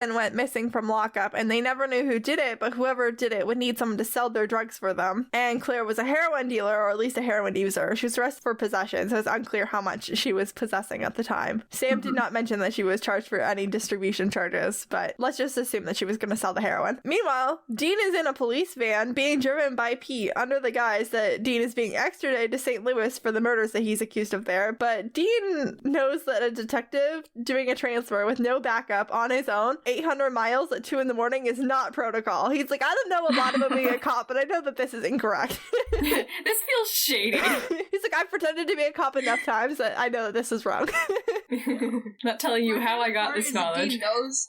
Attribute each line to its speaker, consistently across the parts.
Speaker 1: and went missing from lockup, and they never knew who did it, but whoever did it would need someone to sell their drugs for them. And Claire was a heroin dealer, or at least a heroin user. She was arrested for possession, so it's unclear how much she was possessing at the time. Sam did not mention that she was charged for any distribution charges, but let's just assume that she was going to sell the heroin. Meanwhile, Dean is in a police van being driven by Pete under the guise that Dean is being extradited to St. Louis for the murders that he's accused of there, but Dean knows that a detective doing a transfer with no backup on his own 800 miles at 2 a.m. is not protocol. He's like, I don't know a lot about being a cop, but I know that this is incorrect.
Speaker 2: This feels shady.
Speaker 1: He's like, I've pretended to be a cop enough times that I know that this is wrong.
Speaker 2: Not telling you how I got this knowledge.
Speaker 3: Dean knows.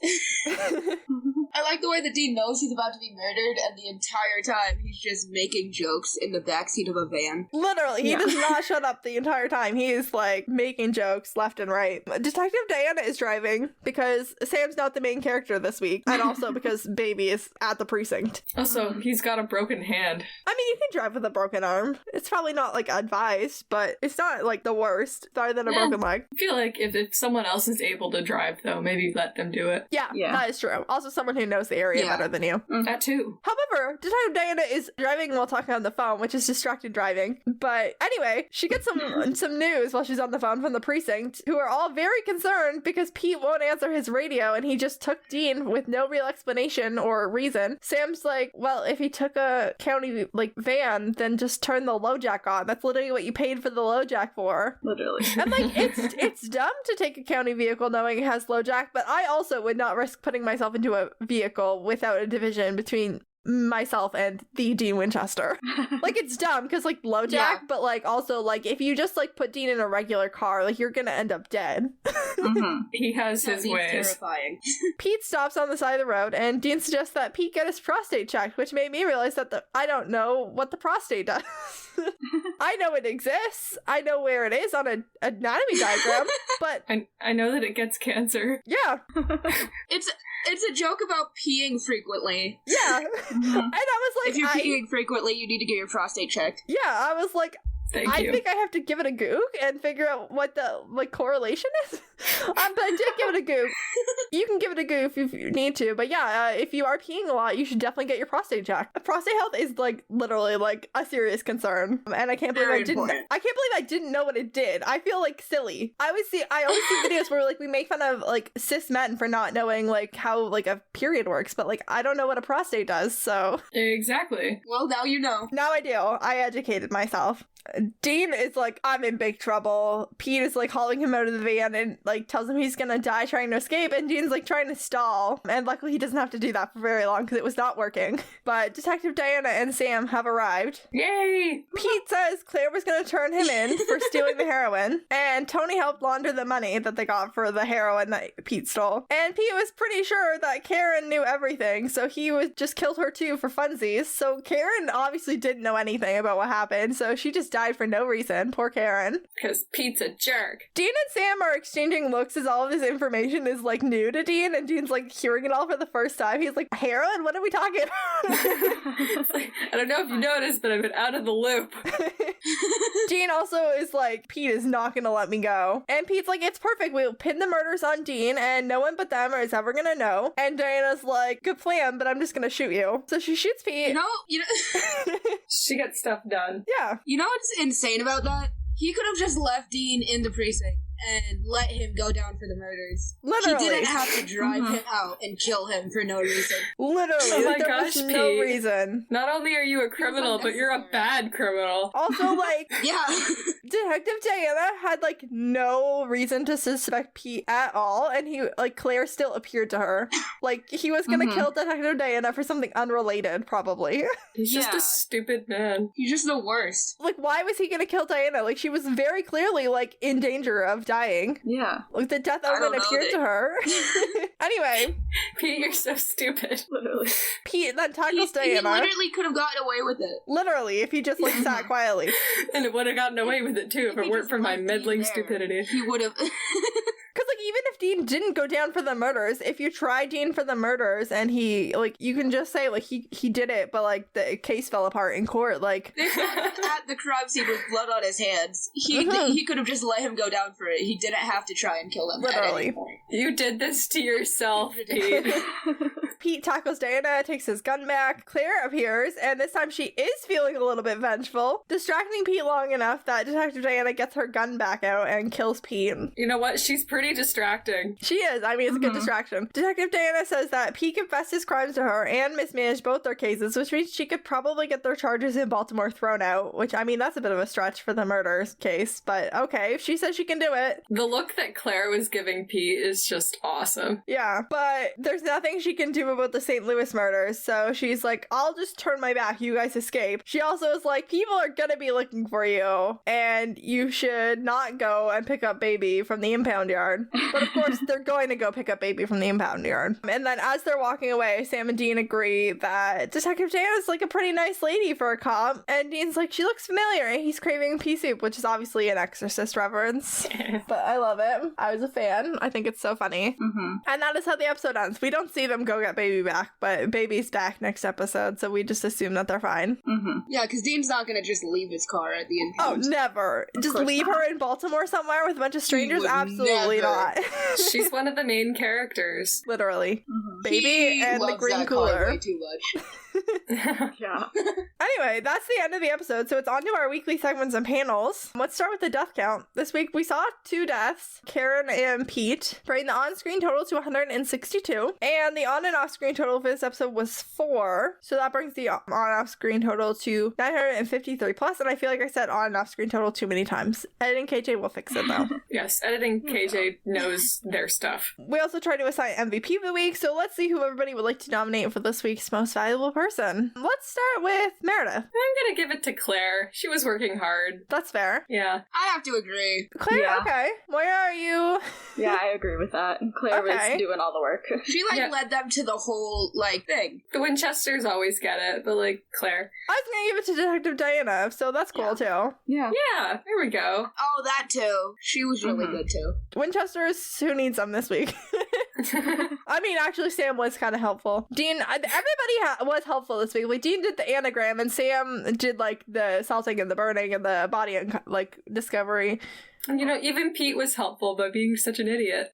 Speaker 3: I like the way that Dean knows he's about to be murdered, and the entire time he's just making jokes in the backseat of a van.
Speaker 1: Literally, he does not shut up the entire time. He is like making jokes left and right. Detective Diana is driving because Sam's not the main character this week, and also because Baby is at the precinct.
Speaker 2: Also, he's got a broken hand.
Speaker 1: I mean, you can drive with a broken arm. It's probably not like advised, but it's not like the worst. Better than a broken leg.
Speaker 2: I feel like if someone else is able to drive, though, maybe let them do it.
Speaker 1: Yeah, that is true. Also, someone who knows the area better than you.
Speaker 2: That too.
Speaker 1: However, Detective Diana is driving while talking on the phone, which is distracted driving. But anyway, she gets some news while she's on the phone from the precinct, who are all very concerned because Pete won't answer his radio and he just took Dean with no real explanation or reason. Sam's like, well, if he took a county van, then just turn the low jack on. That's literally what you paid for the low jack for.
Speaker 2: Literally.
Speaker 1: And like, it's dumb to take a county vehicle knowing it has low jack, but I also would not risk putting myself into a vehicle without a division between myself and the Dean Winchester. Like, it's dumb because like low jack, but like also like if you just like put Dean in a regular car, like you're gonna end up dead.
Speaker 2: He has his ways.
Speaker 3: Terrifying.
Speaker 1: Pete stops on the side of the road and Dean suggests that Pete get his prostate checked, which made me realize that I don't know what the prostate does. I know it exists. I know where it is on an anatomy diagram, but
Speaker 2: I know that it gets cancer.
Speaker 1: Yeah.
Speaker 3: It's a joke about peeing frequently.
Speaker 1: Yeah. And I was like,
Speaker 3: if you're peeing frequently, you need to get your prostate checked.
Speaker 1: Yeah, I was like, I think I have to give it a goog and figure out what the correlation is. But I did give it a goog. You can give it a goog if you need to, but yeah, if you are peeing a lot, you should definitely get your prostate checked. Prostate health is like literally like a serious concern, and I can't believe I didn't know what it did. I feel like silly. I always see videos where like we make fun of like cis men for not knowing like how like a period works, but like I don't know what a prostate does, so
Speaker 2: exactly.
Speaker 3: Well, now you know.
Speaker 1: Now I do. I educated myself. Dean is like, I'm in big trouble. Pete is like hauling him out of the van and like tells him he's gonna die trying to escape, and Dean's like trying to stall, and luckily he doesn't have to do that for very long because it was not working. But Detective Diana and Sam have arrived.
Speaker 2: Yay!
Speaker 1: Pete says Claire was gonna turn him in for stealing the heroin, and Tony helped launder the money that they got for the heroin that Pete stole. And Pete was pretty sure that Karen knew everything, so he was just killed her too for funsies. So Karen obviously didn't know anything about what happened, so she just died for no reason. Poor Karen.
Speaker 2: Because Pete's a jerk.
Speaker 1: Dean and Sam are exchanging looks as all of this information is like new to Dean, and Dean's like hearing it all for the first time. He's like, heroin? What are we talking about?
Speaker 2: I don't know if you noticed, but I've been out of the loop.
Speaker 1: Dean also is like, Pete is not gonna let me go. And Pete's like, it's perfect. We'll pin the murders on Dean and no one but them is ever gonna know. And Diana's like, good plan, but I'm just gonna shoot you. So she shoots Pete.
Speaker 3: You know
Speaker 2: she gets stuff done.
Speaker 1: Yeah.
Speaker 3: You know what's insane about that? He could have just left Dean in the precinct and let him go down for the murders.
Speaker 1: Literally.
Speaker 3: He didn't have to drive him out and kill him for no reason.
Speaker 1: Literally.
Speaker 2: Oh my
Speaker 1: there
Speaker 2: gosh,
Speaker 1: was no
Speaker 2: Pete.
Speaker 1: Reason.
Speaker 2: Not only are you a criminal, but you're a bad criminal.
Speaker 1: Also, like,
Speaker 3: yeah.
Speaker 1: Detective Diana had, like, no reason to suspect Pete at all, and he, like, Claire still appeared to her. Like, he was gonna kill Detective Diana for something unrelated, probably.
Speaker 2: He's just a stupid man.
Speaker 3: He's just the worst.
Speaker 1: Like, why was he gonna kill Diana? Like, she was very clearly, like, in danger of dying.
Speaker 2: Yeah.
Speaker 1: Like, the death omen appeared to her. Anyway.
Speaker 2: Pete, you're so stupid. Literally.
Speaker 1: Pete then tackles Diana.
Speaker 3: He literally could have gotten away with it.
Speaker 1: Literally, if he just, like, sat quietly.
Speaker 2: And it would have gotten away with it, too, if it weren't for my meddling stupidity.
Speaker 3: He would have...
Speaker 1: Because, like, even if Dean didn't go down for the murders, if you try Dean for the murders and he, like, you can just say, like, he did it, but, like, the case fell apart in court, like.
Speaker 3: At the crime scene with blood on his hands, he could have just let him go down for it. He didn't have to try and kill him.
Speaker 1: Literally.
Speaker 3: At any point.
Speaker 2: You did this to yourself, Pete.
Speaker 1: Pete tackles Diana, takes his gun back. Claire appears, and this time she is feeling a little bit vengeful, distracting Pete long enough that Detective Diana gets her gun back out and kills Pete.
Speaker 2: You know what? She's pretty distracting.
Speaker 1: She is. I mean, it's a good distraction. Detective Diana says that Pete confessed his crimes to her and mismanaged both their cases, which means she could probably get their charges in Baltimore thrown out, which, I mean, that's a bit of a stretch for the murder case, but okay, if she says she can do it.
Speaker 2: The look that Claire was giving Pete is just awesome.
Speaker 1: Yeah, but there's nothing she can do about the St. Louis murders, so she's like, I'll just turn my back, you guys escape. She also is like, people are gonna be looking for you, and you should not go and pick up baby from the impound yard. But of course, they're going to go pick up baby from the impound yard. And then as they're walking away, Sam and Dean agree that Detective Diana's like a pretty nice lady for a cop, and Dean's like, she looks familiar, and he's craving pea soup, which is obviously an Exorcist reference. But I love it. I was a fan. I think it's so funny. And that is how the episode ends. We don't see them go get baby back, but baby's back next episode, so we just assume that they're fine.
Speaker 3: Yeah, because Dean's not gonna just leave his car at the impound.
Speaker 1: Oh, never. Just leave her in Baltimore somewhere with a bunch of strangers? Absolutely not.
Speaker 2: She's one of the main characters.
Speaker 1: Literally. Baby
Speaker 3: He
Speaker 1: and the
Speaker 3: loves
Speaker 1: green
Speaker 3: that car
Speaker 1: cooler.
Speaker 3: way too much.
Speaker 4: Yeah.
Speaker 1: Anyway, that's the end of the episode, so it's on to our weekly segments and panels. Let's start with the death count. This week we saw 2 deaths, Karen and Pete, bringing the on-screen total to 162, and the on and off-screen total for this episode was 4, so that brings the on and off-screen total to 953 plus, and I feel like I said on and off-screen total too many times. Editing KJ will fix it though.
Speaker 2: Yes, editing KJ knows their stuff.
Speaker 1: We also tried to assign MVP of the week, so let's see who everybody would like to nominate for this week's most valuable person. Let's start with Meredith.
Speaker 2: I'm gonna give it to Claire. She was working hard.
Speaker 1: That's fair.
Speaker 2: Yeah.
Speaker 3: I have to agree.
Speaker 1: Claire,
Speaker 4: Yeah.
Speaker 1: okay. Moira, are you?
Speaker 4: Yeah, I agree with that. Claire
Speaker 1: Okay.
Speaker 4: was doing all the work.
Speaker 3: She,
Speaker 2: Yeah.
Speaker 3: led them to the whole, thing.
Speaker 2: The Winchesters always get it, but, Claire.
Speaker 1: I was gonna give it to Detective Diana, so that's cool too.
Speaker 4: Yeah.
Speaker 2: Yeah, there we go.
Speaker 3: Oh, that too. She was really good too.
Speaker 1: Winchesters, who needs them this week? I mean, actually, Sam was kind of helpful. Dean, everybody was helpful this week. Like, Dean did the anagram, and Sam did, the salting and the burning and the body, discovery.
Speaker 2: You know, even Pete was helpful by being such an idiot.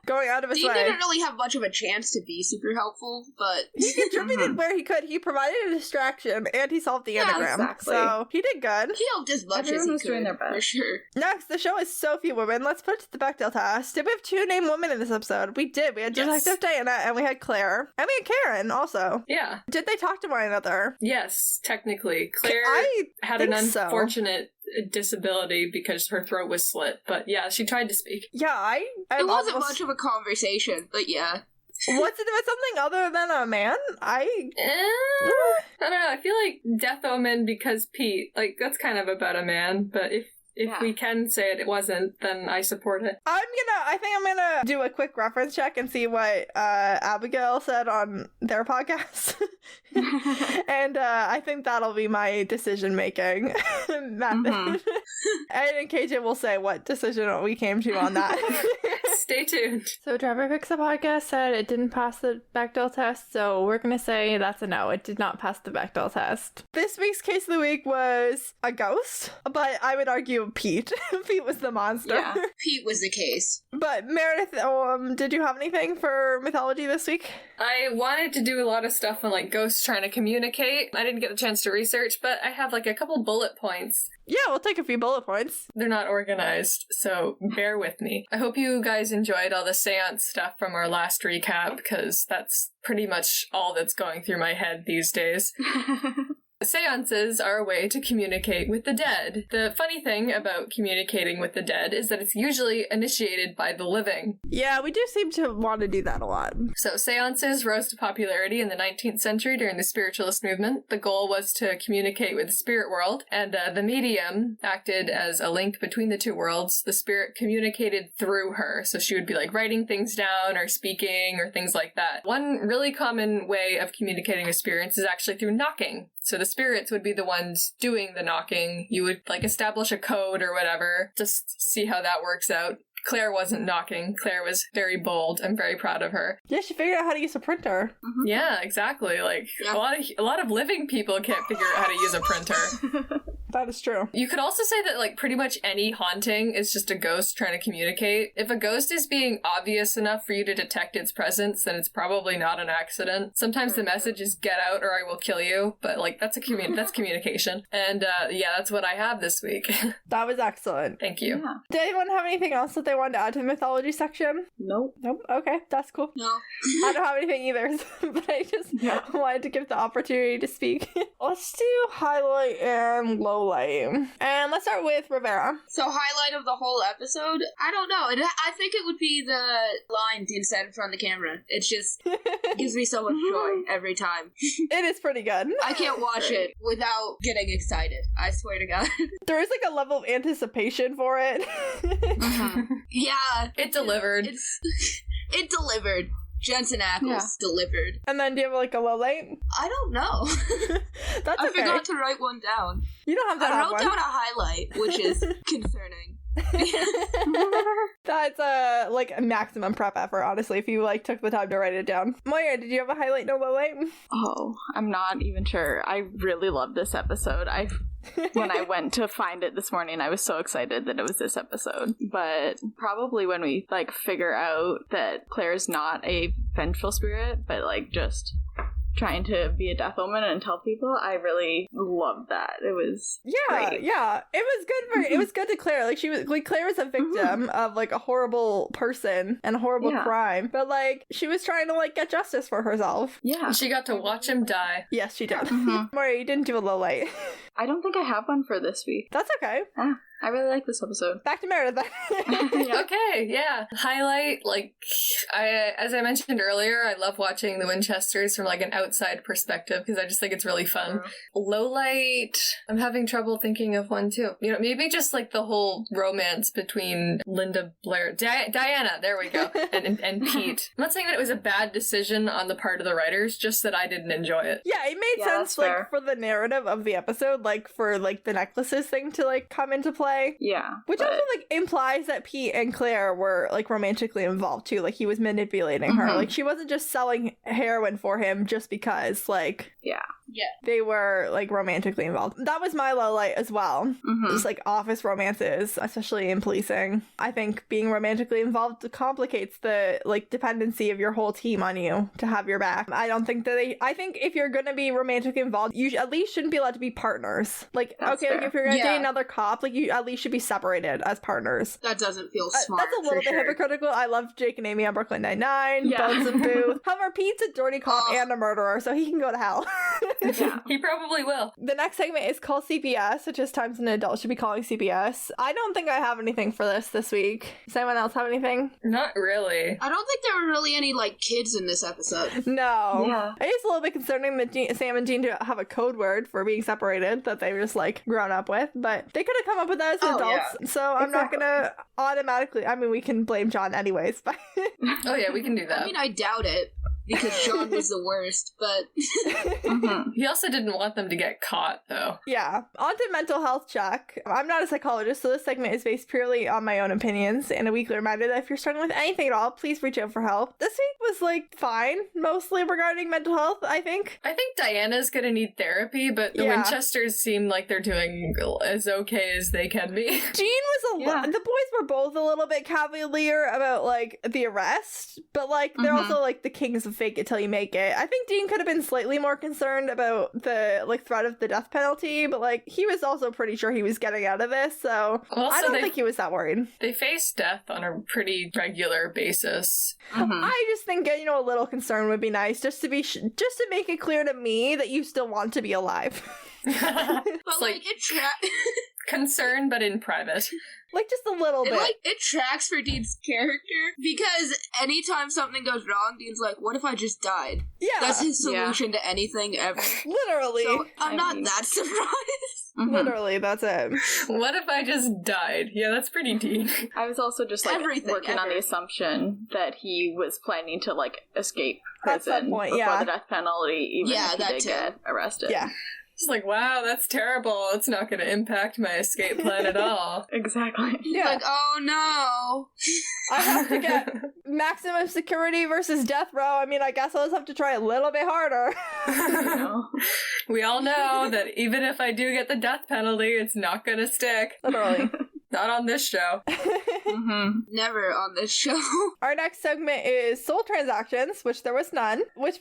Speaker 1: Going out of his
Speaker 3: Dean
Speaker 1: way.
Speaker 3: didn't really have much of a chance to be super helpful, but
Speaker 1: He contributed where he could. He provided a distraction, and he solved the
Speaker 3: Yeah,
Speaker 1: anagram.
Speaker 4: exactly.
Speaker 1: So, he did good.
Speaker 3: he helped as much
Speaker 4: Everyone
Speaker 3: as he
Speaker 4: was
Speaker 3: could,
Speaker 4: doing their best.
Speaker 3: for sure.
Speaker 1: Next, the show is so few women. Let's put it to the Bechdel test. Did we have 2 named women in this episode? We did. We had
Speaker 2: Yes.
Speaker 1: Detective Diana, and we had Claire. And we had Karen, also.
Speaker 2: Yeah.
Speaker 1: Did they talk to one another?
Speaker 2: Yes, technically. Claire
Speaker 1: I
Speaker 2: had an
Speaker 1: think so.
Speaker 2: unfortunate disability because her throat was slit. But yeah, she tried to speak.
Speaker 1: Yeah,
Speaker 3: It wasn't much of a conversation, but yeah.
Speaker 1: Was it about something other than a man?
Speaker 2: I don't know. I feel like Death Omen because Pete, that's kind of about a man. But if
Speaker 4: Yeah.
Speaker 2: we can say it wasn't, then I support it.
Speaker 1: I think I'm gonna do a quick reference check and see what Abigail said on their podcast. And I think that'll be my decision-making method. And KJ will say what decision we came to on that.
Speaker 2: Stay tuned.
Speaker 1: So Trevor Picks the Podcast said it didn't pass the Bechdel test, so we're gonna say that's a no. It did not pass the Bechdel test. This week's case of the week was a ghost, but I would argue Pete. Pete was the monster.
Speaker 4: Yeah.
Speaker 3: Pete was the case.
Speaker 1: But Meredith, did you have anything for mythology this week?
Speaker 2: I wanted to do a lot of stuff on ghosts trying to communicate. I didn't get the chance to research, but I have a couple bullet points.
Speaker 1: Yeah, we'll take a few bullet points.
Speaker 2: They're not organized, so bear with me. I hope you guys enjoyed all the seance stuff from our last recap, because that's pretty much all that's going through my head these days. Seances are a way to communicate with the dead. The funny thing about communicating with the dead is that it's usually initiated by the living.
Speaker 1: Yeah, we do seem to want to do that a lot.
Speaker 2: So seances rose to popularity in the 19th century during the spiritualist movement. The goal was to communicate with the spirit world, and the medium acted as a link between the two worlds. The spirit communicated through her, so she would be writing things down or speaking or things like that. One really common way of communicating with spirits is actually through knocking. So the spirits would be the ones doing the knocking. You would establish a code or whatever, just see how that works out. Claire wasn't knocking. Claire was very bold. I'm very proud of her.
Speaker 1: Yeah, she figured out how to use a printer.
Speaker 3: Mm-hmm.
Speaker 2: Yeah, exactly. Like,
Speaker 3: Yeah.
Speaker 2: a lot of living people can't figure out how to use a printer.
Speaker 1: That is true.
Speaker 2: You could also say that, like, pretty much any haunting is just a ghost trying to communicate. If a ghost is being obvious enough for you to detect its presence, then it's probably not an accident. Sometimes the message is "get out or I will kill you," but, like, that's that's communication. And yeah, that's what I have this week.
Speaker 1: That was excellent.
Speaker 2: Thank you.
Speaker 4: Yeah.
Speaker 1: Did anyone have anything else that they wanted to add to the mythology section?
Speaker 4: Nope.
Speaker 1: Nope. Okay, that's cool.
Speaker 3: No.
Speaker 1: I don't have anything either, but I just wanted to give the opportunity to speak. Let's do highlight and low light. And let's start with Rivera.
Speaker 3: So highlight of the whole episode? I don't know. I think it would be the line Dean said in front of the camera. It just gives me so much joy every time.
Speaker 1: It is pretty good.
Speaker 3: I can't watch it without getting excited. I swear to God.
Speaker 1: There is like a level of anticipation for it.
Speaker 3: Yeah.
Speaker 2: It delivered.
Speaker 3: It delivered. Jensen Ackles delivered.
Speaker 1: And then do you have like a low light?
Speaker 3: I don't know.
Speaker 1: That's
Speaker 3: I
Speaker 1: okay.
Speaker 3: forgot to write one down.
Speaker 1: You don't have to
Speaker 3: I
Speaker 1: have
Speaker 3: wrote
Speaker 1: one.
Speaker 3: down a highlight, which is concerning.
Speaker 1: That's like a maximum prep effort, honestly, if you like took the time to write it down. Moira, did you have a highlight, no low light?
Speaker 4: Oh, I'm not even sure. I really love this episode. When I went to find it this morning, I was so excited that it was this episode. But probably when we like figure out that Claire's not a vengeful spirit, but like just trying to be a death omen and tell people, I really loved that. It was great.
Speaker 1: Yeah. It was good for it was good to Claire. Like Claire was a victim of like a horrible person and a horrible crime. But like she was trying to like get justice for herself.
Speaker 4: Yeah.
Speaker 2: She got to watch him die.
Speaker 1: Yes, she did. Moira, you didn't do a low light.
Speaker 4: I don't think I have one for this week.
Speaker 1: That's okay.
Speaker 4: I really like this episode.
Speaker 1: Back to Meredith then.
Speaker 2: Okay, yeah. Highlight, like, as I mentioned earlier, I love watching the Winchesters from, like, an outside perspective, because I just think it's really fun. Low light, I'm having trouble thinking of one, too. You know, maybe just, like, the whole romance between Linda Blair, Diana, there we go, and Pete. I'm not saying that it was a bad decision on the part of the writers, just that I didn't enjoy it.
Speaker 1: Yeah, it made sense, like, for the narrative of the episode, like, for, like, the necklaces thing to, like, come into play.
Speaker 4: Yeah.
Speaker 1: Which also, like, implies that Pete and Claire were, like, romantically involved, too. Like, he was manipulating her. Like, she wasn't just selling heroin for him just because, like...
Speaker 4: Yeah.
Speaker 1: They were, like, romantically involved. That was my low light as well. Just, like, office romances, especially in policing. I think being romantically involved complicates the, like, dependency of your whole team on you to have your back. I don't think that I think if you're gonna be romantically involved, you at least shouldn't be allowed to be partners. Like,
Speaker 4: That's
Speaker 1: okay,
Speaker 4: fair.
Speaker 1: like, if you're gonna date another cop, like, you at least should be separated as partners.
Speaker 3: That doesn't feel smart.
Speaker 1: That's a little bit hypocritical. I love Jake and Amy on Brooklyn Nine-Nine, Bones and Booth. However, Pete's a dirty cop and a murderer, so he can go to hell.
Speaker 4: Yeah.
Speaker 2: He probably will.
Speaker 1: The next segment is called CPS, which is times an adult should be calling CPS. I don't think I have anything for this week. Does anyone else have anything?
Speaker 2: Not really.
Speaker 3: I don't think there were really any, like, kids in this episode.
Speaker 1: No.
Speaker 4: Yeah.
Speaker 1: It is a little bit concerning that Sam and Jean have a code word for being separated that they were just, like, grown up with, but they could have come up with that as adults, so I'm not gonna automatically, I mean, we can blame John anyways, but...
Speaker 2: Oh yeah, we can do that.
Speaker 3: I mean, I doubt it. Because Sean was the worst, but...
Speaker 2: He also didn't want them to get caught, though.
Speaker 1: Yeah. On to mental health check. I'm not a psychologist, so this segment is based purely on my own opinions, and a weekly reminder that if you're struggling with anything at all, please reach out for help. This week was, like, fine, mostly regarding mental health, I think.
Speaker 2: I think Diana's gonna need therapy, but the Winchesters seem like they're doing as okay as they can be.
Speaker 1: Jean was the boys were both a little bit cavalier about, like, the arrest, but, like, they're also, like, the kings of fake it till you make it. I think Dean could have been slightly more concerned about the, like, threat of the death penalty, but, like, he was also pretty sure he was getting out of this, so
Speaker 2: Also,
Speaker 1: I don't think he was that worried.
Speaker 2: They face death on a pretty regular basis.
Speaker 1: I just think, you know, a little concern would be nice, just to make it clear to me that you still want to be alive.
Speaker 3: But, like, it
Speaker 2: concern, but in private.
Speaker 1: Like, just a little bit.
Speaker 3: It tracks for Dean's character, because anytime something goes wrong, Dean's like, what if I just died?
Speaker 1: Yeah.
Speaker 3: That's his solution to anything ever.
Speaker 1: Literally.
Speaker 3: So, I'm not that surprised.
Speaker 1: Literally, that's it.
Speaker 2: What if I just died? Yeah, that's pretty deep.
Speaker 4: I was also just, like, working on the assumption that he was planning to, like, escape prison
Speaker 1: At some point,
Speaker 4: before the death penalty, even if he did get arrested.
Speaker 1: Yeah.
Speaker 2: It's like, wow, that's terrible. It's not going to impact my escape plan at all.
Speaker 4: Exactly.
Speaker 1: Yeah.
Speaker 3: Like, oh no.
Speaker 1: I have to get maximum security versus death row. I mean, I guess I'll just have to try a little bit harder.
Speaker 2: We all know that even if I do get the death penalty, it's not going to stick.
Speaker 1: Literally.
Speaker 2: Not on this show.
Speaker 3: Never on this show.
Speaker 1: Our next segment is soul transactions, which there was none, which